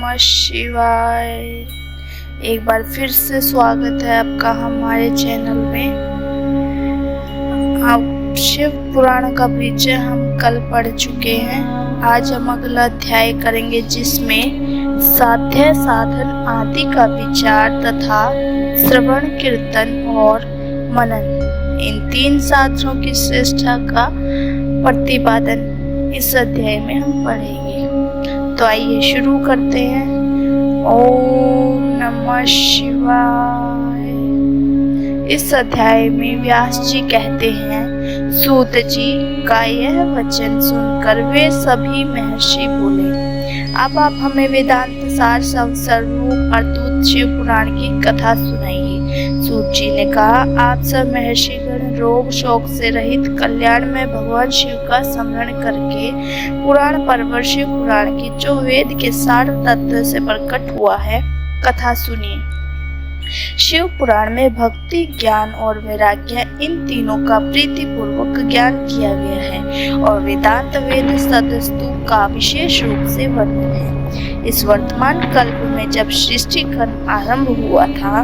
नमः शिवाय। एक बार फिर से स्वागत है आपका हमारे चैनल में। अब शिव पुराण का परिचय हम कल पढ़ चुके हैं। आज हम अगला अध्याय करेंगे जिसमें साध्य साधन आदि का विचार तथा श्रवण कीर्तन और मनन इन तीन साधनों की श्रेष्ठता का प्रतिपादन इस अध्याय में हम पढ़ेंगे। तो आइए शुरू करते हैं। ओम नमः शिवाय। इस अध्याय में व्यास जी कहते हैं, सूत जी का यह वचन सुनकर वे सभी महर्षि बोले, अब आप हमें वेदांत सार स्वरूप अद्भुत शिव पुराण की कथा सुनाइए। सूत जी ने कहा, आप सब महर्षिगण रोग शोक से रहित कल्याण में भगवान शिव का स्मरण करके पुराण पर्व शिव पुराण की जो वेद के सार तत्व से प्रकट हुआ है कथा सुनिए। शिव पुराण में भक्ति, ज्ञान और वैराग्य इन तीनों का प्रीति पूर्वक ज्ञान किया गया है और वेदांत वेद सदस्तु का विशेष रूप से वर्णन है। इस वर्तमान कल्प में जब सृष्टि कर्म आरंभ हुआ था,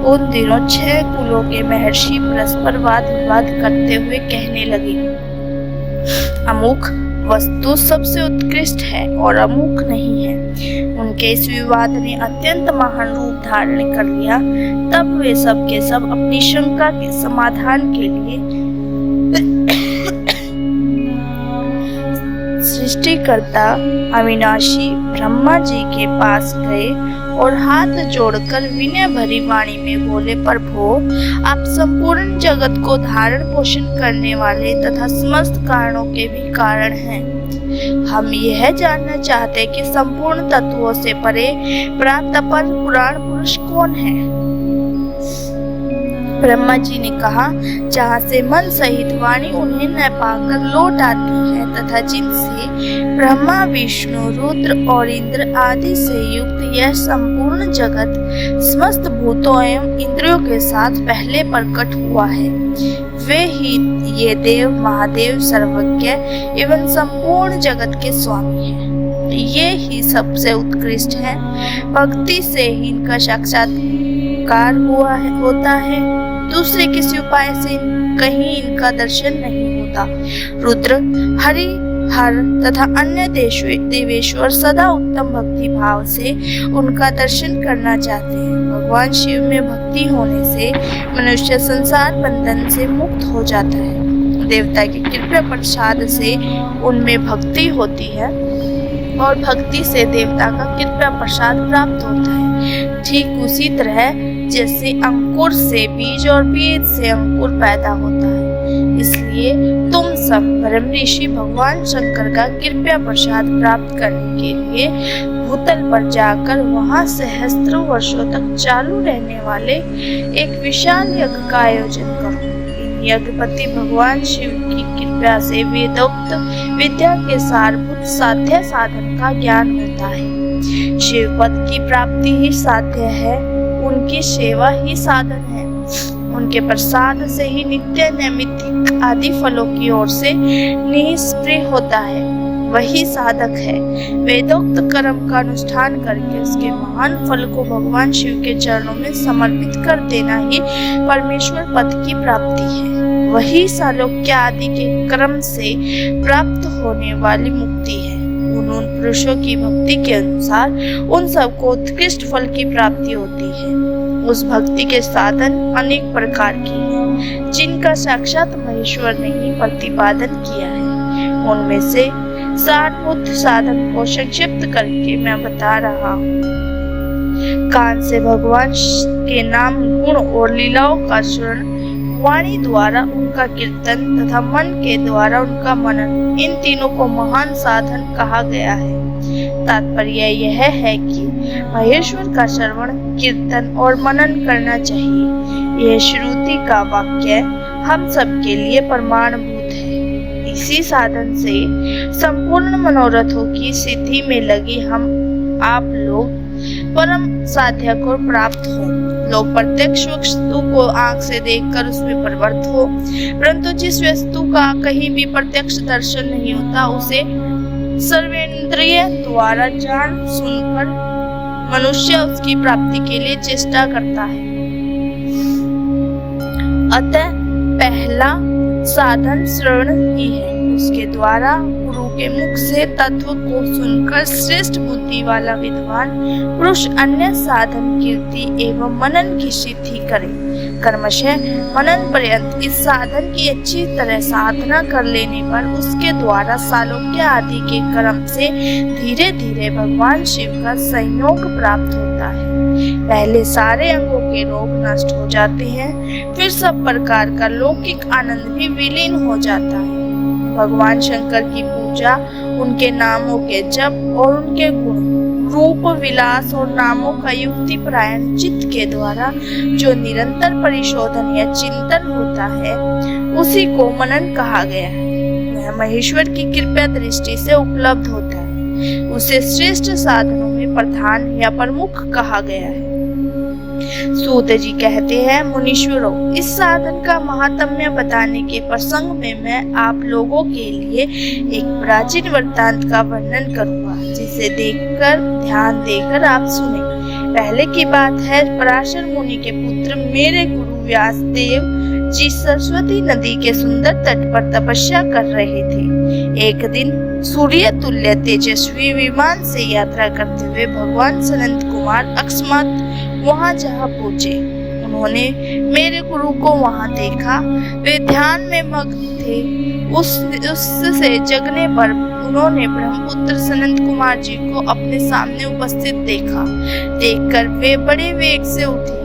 उन दिनों 6 कुलों के महर्षि परस्पर वाद विवाद करते हुए कहने लगे, अमुक वस्तु सबसे उत्कृष्ट है और अमुक नहीं है। उनके इस विवाद ने अत्यंत महान रूप धारण कर लिया। तब वे सब के सब अपनी शंका के समाधान के लिए सृष्टिकर्ता अविनाशी ब्रह्मा जी के पास गए और हाथ जोड़कर विनय भरी वाणी में बोले, प्रभु आप संपूर्ण जगत को धारण पोषण करने वाले तथा समस्त कारणों के भी कारण हैं। हम यह जानना चाहते कि संपूर्ण तत्वों से परे प्राप्त अपर पुराण पुरुष कौन है। ब्रह्मा जी ने कहा, जहाँ से मन सहित वाणी उन्हें न पाकर लौट आती है तथा जिनसे ब्रह्मा विष्णु रुद्र और इंद्र आदि से युक्त यह संपूर्ण जगत समस्त भूतों एवं इंद्रियों के साथ पहले प्रकट हुआ है, वे ही ये देव महादेव सर्वज्ञ एवं संपूर्ण जगत के स्वामी हैं। ये ही सबसे उत्कृष्ट है। भक्ति से ही इनका साक्षात्कार होता है। दूसरे किसी उपाय से कहीं इनका दर्शन नहीं होता। रुद्र, हरि, हर तथा अन्य देवेश्वर सदा उत्तम भक्ति भाव से उनका दर्शन करना चाहते हैं। भगवान शिव में भक्ति होने से मनुष्य संसार बंधन से मुक्त हो जाता है। देवता की कृपा प्रसाद से उनमें भक्ति होती है और भक्ति से देवता का कृपा प्रसाद प्राप्त होता है। ठीक उसी तरह जैसे अंकुर से बीज और बीज से अंकुर पैदा होता है। इसलिए तुम सब ब्रह्म ऋषि भगवान शंकर का कृपा प्रसाद प्राप्त करने के लिए भूतल पर जाकर वहां सहस्त्रों वर्षों तक चालू रहने वाले एक विशाल यज्ञ का आयोजन करो। इन यज्ञपति भगवान शिव की कृपा से वेदोक्त विद्या के सारभूत साध्य साधन का ज्ञान होता है। शिव पद की प्राप्ति ही साध्य है, उनकी सेवा ही साधन है। उनके प्रसाद से ही नित्य नैमित्तिक आदि फलों की ओर से निष्क्रिय होता है, वही साधक है। वेदोक्त कर्म का अनुष्ठान करके उसके महान फल को भगवान शिव के चरणों में समर्पित कर देना ही परमेश्वर पद की प्राप्ति है। वही सालोक्य आदि के क्रम से प्राप्त होने वाली मुक्ति है। उन पुरुषों की भक्ति के अनुसार उन सबको उत्कृष्ट फल की प्राप्ति होती है। उस भक्ति के साधन अनेक प्रकार की हैं, जिनका साक्षात महेश्वर ने ही प्रतिपादन किया है। उनमें से सारभूत साधन को संक्षिप्त करके मैं बता रहा हूँ। कान से भगवान के नाम, गुण और लीलाओं का श्रवण, वाणी द्वारा उनका कीर्तन तथा मन के द्वारा उनका मनन, इन तीनों को महान साधन कहा गया है। तात्पर्य यह है कि महेश्वर का श्रवण, कीर्तन और मनन करना चाहिए। यह श्रुति का वाक्य हम सबके लिए प्रमाणभूत है। इसी साधन से संपूर्ण मनोरथों की सिद्धि में लगी हम आप लोग परम साध्य को प्राप्त हो। लोग प्रत्यक्ष वस्तु को आंख से देखकर उसमें प्रवृत्त हो, परंतु जिस वस्तु का कहीं भी प्रत्यक्ष दर्शन नहीं होता उसे सर्वेंद्रिय द्वारा जान सुनकर मनुष्य उसकी प्राप्ति के लिए चेष्टा करता है। अतः पहला साधन श्रवण ही है। उसके द्वारा गुरु के मुख से तत्व को सुनकर श्रेष्ठ बुद्धि वाला विद्वान पुरुष अन्य साधन कीर्ति एवं मनन की सिद्धि करे। कर्मशः मनन पर्यंत इस साधन की अच्छी तरह साधना कर लेने पर उसके द्वारा सालोक्य आदि के कर्म से धीरे धीरे भगवान शिव का संयोग प्राप्त होता है। पहले सारे अंगों के रोग नष्ट हो जाते हैं, फिर सब प्रकार का लौकिक आनंद भी विलीन हो जाता है। भगवान शंकर की पूजा, उनके नामों के जप और उनके गुण, रूप, विलास और नामों का युक्ति परायण चित्त के द्वारा जो निरंतर परिशोधन या चिंतन होता है, उसी को मनन कहा गया है। वह महेश्वर की कृपा दृष्टि से उपलब्ध होता है। उसे श्रेष्ठ साधनों में प्रधान या प्रमुख कहा गया है। सूत जी कहते हैं, मुनीश्वरों, इस साधन का महात्म्य बताने के प्रसंग में मैं आप लोगों के लिए एक प्राचीन वृत्तांत का वर्णन करूंगा, जिसे देखकर ध्यान देकर आप सुने। पहले की बात है, पराशर मुनि के पुत्र मेरे गुरु व्यास देव जी सरस्वती नदी के सुंदर तट पर तपस्या कर रहे थे। एक दिन सूर्य तुल्य तेजस्वी विमान से यात्रा करते हुए भगवान सनंत कुमार अकस्मात वहां जहाँ पहुँचे। उन्होंने मेरे गुरु को वहां देखा। वे ध्यान में मग्न थे। उससे जगने पर उन्होंने ब्रह्मपुत्र सनंत कुमार जी को अपने सामने उपस्थित देखा। देखकर वे बड़े वेग से उठे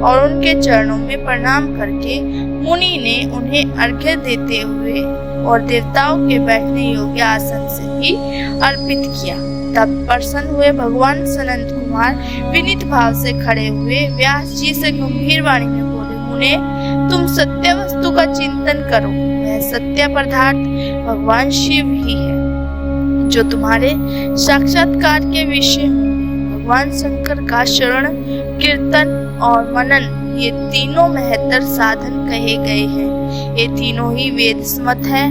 और उनके चरणों में प्रणाम करके मुनि ने उन्हें अर्घ्य देते हुए और देवताओं के बैठने योग्य आसन से ही अर्पित किया। तब प्रसन्न हुए भगवान सनंत कुमार विनीत भाव से खड़े हुए व्यास जी से गंभीर वाणी में बोले, मुने, तुम सत्य वस्तु का चिंतन करो। वह सत्य पदार्थ भगवान शिव ही है, जो तुम्हारे साक्षात्कार के विषय हो। भगवान शंकर का शरण, कीर्तन और मनन, ये तीनों महत्तर साधन कहे गए हैं। ये तीनों ही वेद सम्मत है।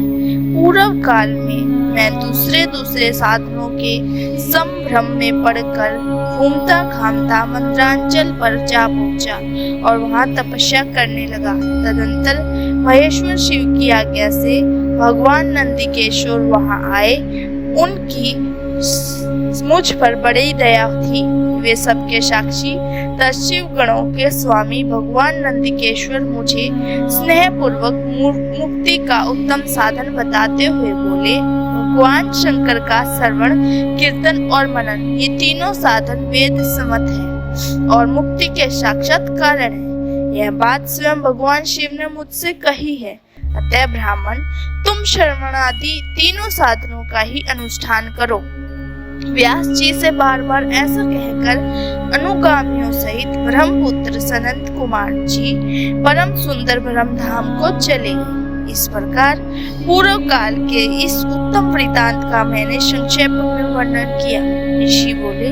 पूर्व काल में मैं दूसरे साधनों के संभ्रम में पड़कर घूमता घामता मंत्रांचल पर जा पहुंचा और वहां तपस्या करने लगा। तदंतर महेश्वर शिव की आज्ञा से भगवान नंदिकेश्वर वहां आए। उनकी मुझ पर बड़ी दया थी। वे सबके साक्षी शिव गणों के स्वामी भगवान नंदिकेश्वर मुझे स्नेह पूर्वक मुक्ति का उत्तम साधन बताते हुए बोले, भगवान शंकर का श्रवण, कीर्तन और मनन, ये तीनों साधन वेद सम्मत है और मुक्ति के साक्षात कारण है। यह बात स्वयं भगवान शिव ने मुझसे कही है। अतः ब्राह्मण, तुम श्रवणादि तीनों साधनों का ही अनुष्ठान करो। व्यास जी से बार बार ऐसा कहकर अनुगामियों सहित ब्रह्मपुत्र सनंत कुमार जी परम सुंदर ब्रह्म धाम को चले। इस प्रकार पूर्व काल के इस उत्तम वृत्तांत का मैंने संक्षेप में वर्णन किया। ऋषि बोले,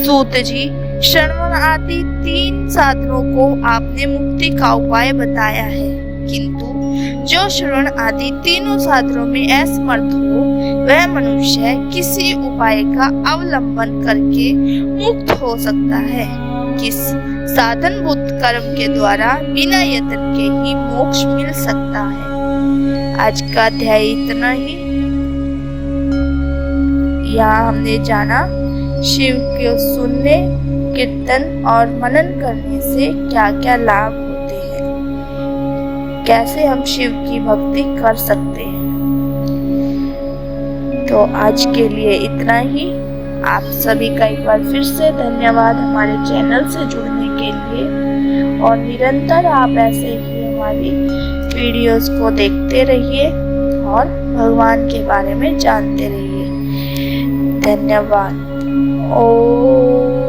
सूत जी, श्रवण आदि तीन साधनों को आपने मुक्ति का उपाय बताया है, किंतु जो श्रवण आदि तीनों साधनों में असमर्थ हो, वह मनुष्य किसी उपाय का अवलंबन करके मुक्त हो सकता है। किस साधन बुद्ध कर्म के द्वारा बिना यत्न के ही मोक्ष मिल सकता है। आज का अध्याय इतना ही। यहाँ हमने जाना शिव को सुनने, कीर्तन और मनन करने से क्या क्या लाभ होते हैं, कैसे हम शिव की भक्ति कर सकते हैं। तो आज के लिए इतना ही। आप सभी का एक बार फिर से धन्यवाद हमारे चैनल से जुड़ने के लिए, और निरंतर आप ऐसे ही हमारी वीडियोस को देखते रहिए और भगवान के बारे में जानते रहिए। धन्यवाद। ओम।